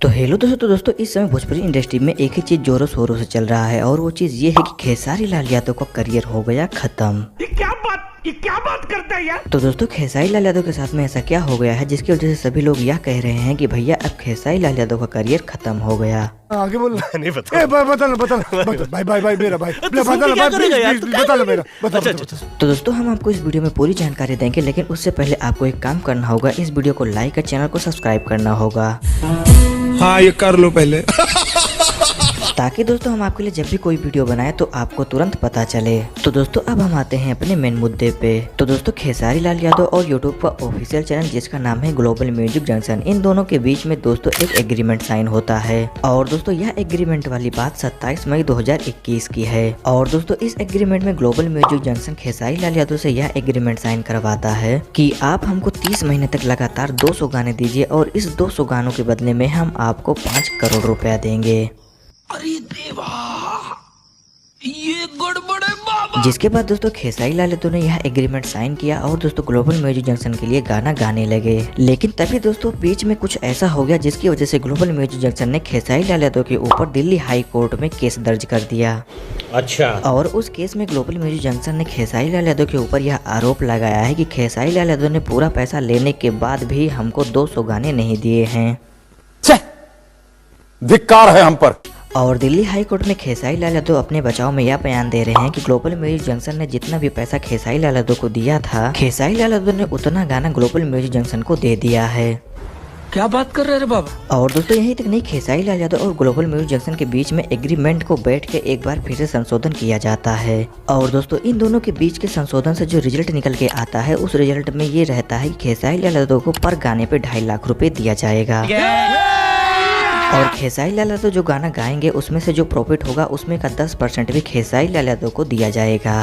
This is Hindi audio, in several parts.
तो हेलो दोस्तों, इस समय भोजपुरी इंडस्ट्री में एक ही चीज जोरों शोरों से चल रहा है और वो चीज ये है कि खेसारी लाल यादव का करियर हो गया खत्म। ये क्या बात करता है यार। तो दोस्तों खेसारी लाल यादव के साथ में ऐसा क्या हो गया है जिसकी वजह से सभी लोग यह कह रहे हैं कि भैया अब खेसारी लाल यादव का करियर खत्म हो गया। आगे बोल। नहीं पता। बता भाई मेरा भाई बता। तो दोस्तों हम आपको इस वीडियो में पूरी जानकारी देंगे, लेकिन उससे पहले आपको एक काम करना होगा, इस वीडियो को लाइक और चैनल को सब्सक्राइब करना होगा। हाँ ये कर लो पहले, ताकि दोस्तों हम आपके लिए जब भी कोई वीडियो बनाए तो आपको तुरंत पता चले। तो दोस्तों अब हम आते हैं अपने मेन मुद्दे पे। तो दोस्तों खेसारी लाल यादव और यूट्यूब का ऑफिशियल चैनल जिसका नाम है ग्लोबल म्यूजिक जंक्शन, इन दोनों के बीच में दोस्तों एक एग्रीमेंट साइन होता है। और दोस्तों यह एग्रीमेंट वाली बात 27 मई 2021 की है। और दोस्तों इस एग्रीमेंट में global music junction Khesari Lal Yadav से यह एग्रीमेंट साइन करवाता है कि आप हमको 30 महीने तक लगातार 200 गाने दीजिए और इस 200 गानों के बदले में हम आपको 5 करोड़ रुपया देंगे। अरे देवा, ये गड़बड़ है बाबा। जिसके बाद दोस्तों खेसारी लाल यादव ने यह एग्रीमेंट साइन किया और दोस्तों ग्लोबल म्यूजिक जंक्शन के लिए गाना गाने लगे। लेकिन तभी दोस्तों बीच में कुछ ऐसा हो गया जिसकी वजह से ग्लोबल म्यूजिक जंक्शन ने खेसारी लाल यादव के ऊपर दिल्ली हाई कोर्ट में केस दर्ज कर दिया। अच्छा। और उस केस में ग्लोबल म्यूजिक जंक्शन ने खेसारी लाल यादव के ऊपर यह आरोप लगाया है कि खेसारी लाल यादव ने पूरा पैसा लेने के बाद भी हमको 200 गाने नहीं दिए हैं। धिक्कार है हम पर। और दिल्ली हाई कोर्ट में खेसारी लाल यादव अपने बचाव में यह बयान दे रहे हैं कि ग्लोबल म्यूजिक जंक्शन ने जितना भी पैसा खेसारी लाल यादव को दिया था, खेसारी लाल यादव ने उतना गाना ग्लोबल म्यूजिक जंक्शन को दे दिया है। क्या बात कर रहे हैं बाबा। और दोस्तों यहीं तक नहीं, खेसारी लाल यादव और ग्लोबल म्यूजिक जंक्शन के बीच में एग्रीमेंट को बैठ के एक बार फिर से संशोधन किया जाता है। और दोस्तों इन दोनों के बीच के संशोधन से जो रिजल्ट निकल के आता है, उस रिजल्ट में ये रहता है कि खेसारी लाल यादव को पर गाने पे 2.5 लाख रुपए दिया जाएगा। और खेसारी लाल यादव जो गाना गाएंगे उसमें से जो प्रॉफिट होगा उसमें का 10% भी खेसारी लाल यादव को दिया जाएगा।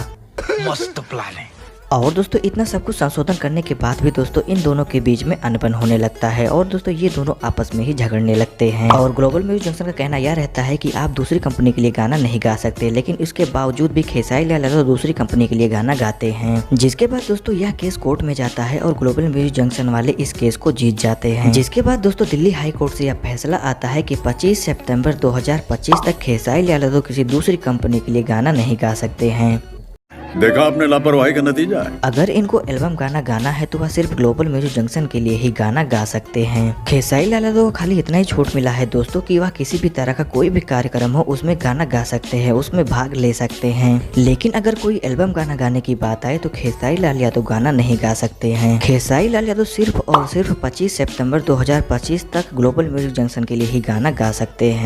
मस्त प्लान है। और दोस्तों इतना सब कुछ संशोधन करने के बाद भी दोस्तों इन दोनों के बीच में अनबन होने लगता है और दोस्तों ये दोनों आपस में ही झगड़ने लगते हैं। और ग्लोबल म्यूजिक जंक्शन का कहना यह रहता है कि आप दूसरी कंपनी के लिए गाना नहीं गा सकते, लेकिन इसके बावजूद भी खेसारी लाल यादव दूसरी कंपनी के लिए गाना गाते हैं। जिसके बाद दोस्तों यह केस कोर्ट में जाता है और ग्लोबल म्यूजिक जंक्शन वाले इस केस को जीत जाते हैं। जिसके बाद दोस्तों दिल्ली हाई कोर्ट से यह फैसला आता है कि 25 सितंबर 2025 तक खेसारी लाल यादव किसी दूसरी कंपनी के लिए गाना नहीं गा सकते हैं। देखा आपने लापरवाही का नतीजा है। अगर इनको एल्बम गाना गाना है तो वह सिर्फ ग्लोबल म्यूजिक जंक्शन के लिए ही गाना गा सकते हैं। खेसारी लाल यादव को खाली इतना ही छूट मिला है दोस्तों कि वह किसी भी तरह का कोई भी कार्यक्रम हो उसमें गाना गा सकते हैं, उसमें भाग ले सकते हैं। लेकिन अगर कोई एल्बम गाना गाने की बात आए तो खेसारी लाल यादव गाना नहीं गा सकते हैं। खेसारी लाल यादव सिर्फ और सिर्फ 25 सितंबर 2025 तक ग्लोबल म्यूजिक जंक्शन के लिए ही गाना गा सकते हैं।